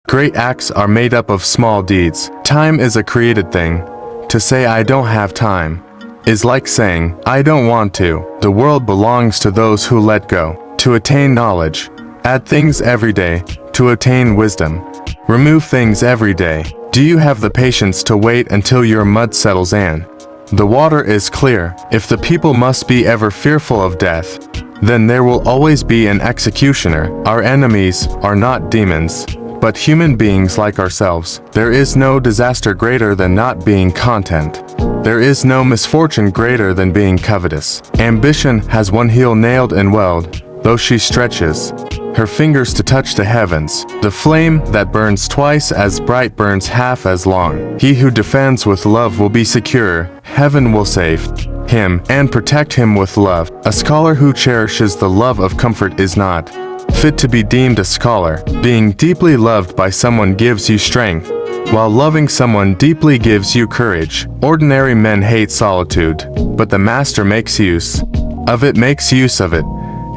Great acts are made up of small deeds. Time is a created thing. To say I don't have time is like saying, I don't want to. The world belongs to those who let go. To attain knowledge, add things every day. To attain wisdom, remove things every day. Do you have the patience to wait until your mud settles in? The water is clear. If the people must be ever fearful of death, then there will always be an executioner. Our enemies are not demons, but human beings like ourselves. There is no disaster greater than not being content. There is no misfortune greater than being covetous. Ambition has one heel nailed and weld, though she stretches her fingers to touch the heavens. The flame that burns twice as bright burns half as long. He who defends with love will be secure. Heaven will save him and protect him with love. A scholar who cherishes the love of comfort is not fit to be deemed a scholar. Being deeply loved by someone gives you strength, while loving someone deeply gives you courage. Ordinary men hate solitude, but the master makes use of it,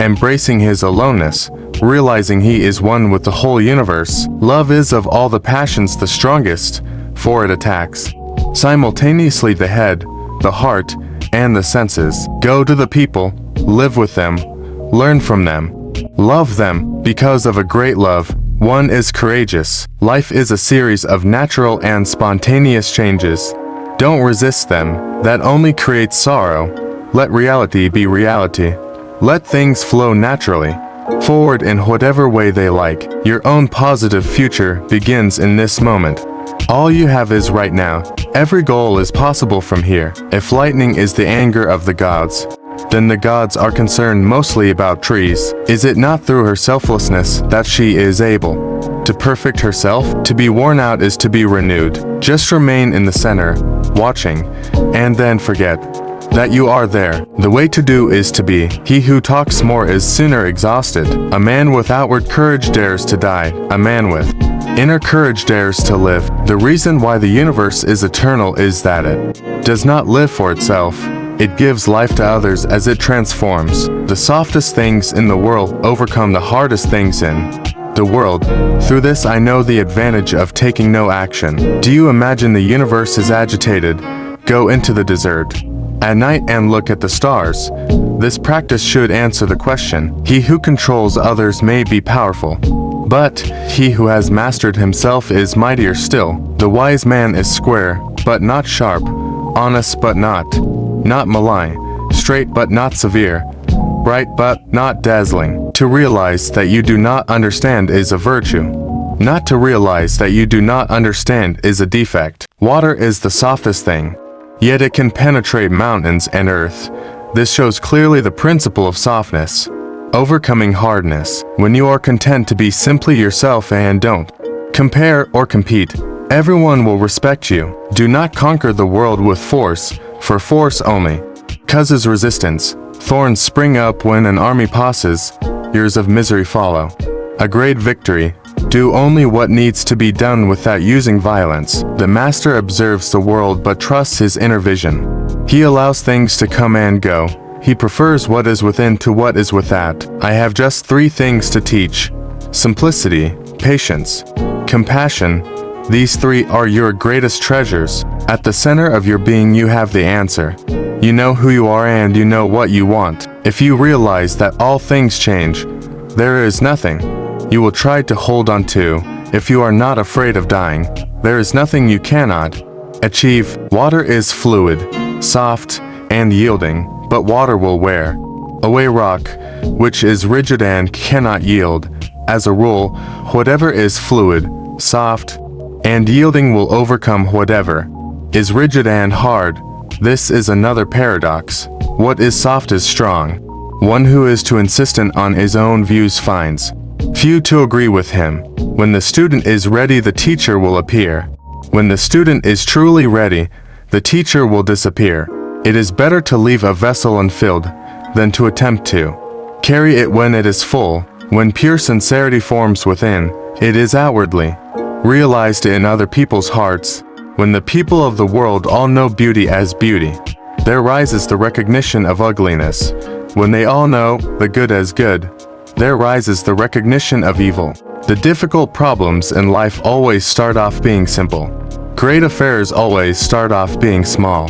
embracing his aloneness, realizing he is one with the whole universe. Love is of all the passions the strongest, for it attacks simultaneously the head, the heart, and the senses. Go to the people, live with them, learn from them, love them. Because of a great love, one is courageous. Life is a series of natural and spontaneous changes. Don't resist them. That only creates sorrow. Let reality be reality. Let things flow naturally forward in whatever way they like. Your own positive future begins in this moment. All you have is right now. Every goal is possible from here. If lightning is the anger of the gods, then the gods are concerned mostly about trees. Is it not through her selflessness that she is able to perfect herself? To be worn out is to be renewed. Just remain in the center, watching, and then forget that you are there. The way to do is to be. He who talks more is sooner exhausted. A man with outward courage dares to die. A man with inner courage dares to live. The reason why the universe is eternal is that it does not live for itself. It gives life to others as it transforms. The softest things in the world overcome the hardest things in the world. Through this I know the advantage of taking no action. Do you imagine the universe is agitated? Go into the desert at night and look at the stars. This practice should answer the question. He who controls others may be powerful, but he who has mastered himself is mightier still. The wise man is square, but not sharp, honest but not malign, straight but not severe, bright but not dazzling. To realize that you do not understand is a virtue. Not to realize that you do not understand is a defect. Water is the softest thing, yet it can penetrate mountains and earth. This shows clearly the principle of softness, overcoming hardness. When you are content to be simply yourself and don't compare or compete, everyone will respect you. Do not conquer the world with force, for force only causes resistance. Thorns spring up when an army passes, years of misery follow. A great victory. Do only what needs to be done without using violence. The master observes the world but trusts his inner vision. He allows things to come and go. He prefers what is within to what is without. I have just 3 things to teach: simplicity, patience, compassion. These 3 are your greatest treasures. At the center of your being you have the answer. You know who you are and you know what you want. If you realize that all things change, there is nothing you will try to hold on to. If you are not afraid of dying, there is nothing you cannot achieve. Water is fluid, soft, and yielding, but water will wear away rock, which is rigid and cannot yield. As a rule, whatever is fluid, soft, and yielding will overcome whatever is rigid and hard. This is another paradox. What is soft is strong. One who is too insistent on his own views finds few to agree with him. When the student is ready, the teacher will appear. When the student is truly ready, the teacher will disappear. It is better to leave a vessel unfilled than to attempt to carry it when it is full. When pure sincerity forms within, it is outwardly realized in other people's hearts. When the people of the world all know beauty as beauty, there rises the recognition of ugliness. When they all know the good as good, there rises the recognition of evil. The difficult problems in life always start off being simple. Great affairs always start off being small.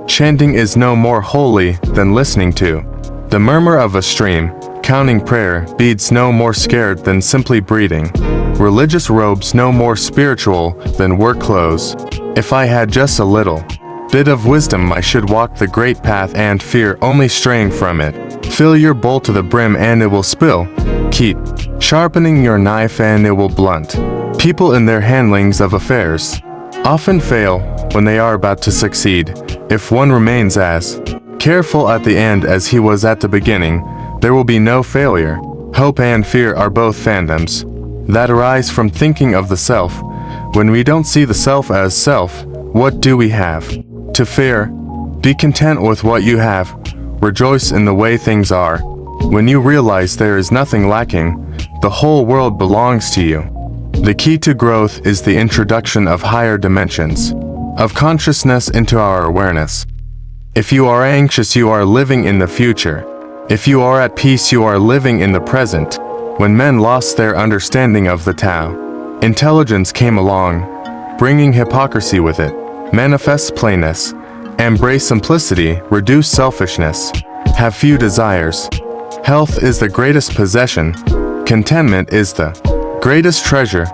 Chanting is no more holy than listening to the murmur of a stream. Counting prayer beads no more scared than simply breathing. Religious robes no more spiritual than work clothes. If I had just a little bit of wisdom, I should walk the great path and fear only straying from it. Fill your bowl to the brim and it will spill. Keep sharpening your knife and it will blunt. People in their handlings of affairs often fail when they are about to succeed. If one remains as careful at the end as he was at the beginning, there will be no failure. Hope and fear are both phantoms that arise from thinking of the self. When we don't see the self as self, what do we have to fear? Be content with what you have. Rejoice in the way things are. When you realize there is nothing lacking, the whole world belongs to you. The key to growth is the introduction of higher dimensions of consciousness into our awareness. If you are anxious, you are living in the future. If you are at peace, you are living in the present. When men lost their understanding of the Tao, intelligence came along, bringing hypocrisy with it. Manifest plainness, embrace simplicity, reduce selfishness, have few desires. Health is the greatest possession, contentment is the greatest treasure,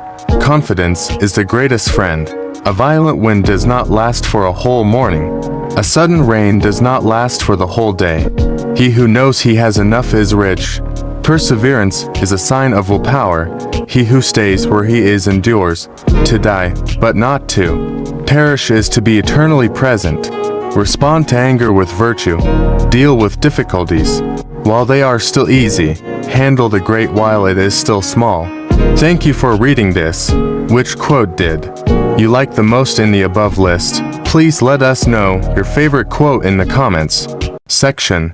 confidence is the greatest friend. A violent wind does not last for a whole morning. A sudden rain does not last for the whole day. He who knows he has enough is rich. Perseverance is a sign of willpower. He who stays where he is endures. To die, but not to perish, is to be eternally present. Respond to anger with virtue. Deal with difficulties while they are still easy. Handle the great while it is still small. Thank you for reading this. Which quote did you like the most in the above list? Please let us know your favorite quote in the comments section.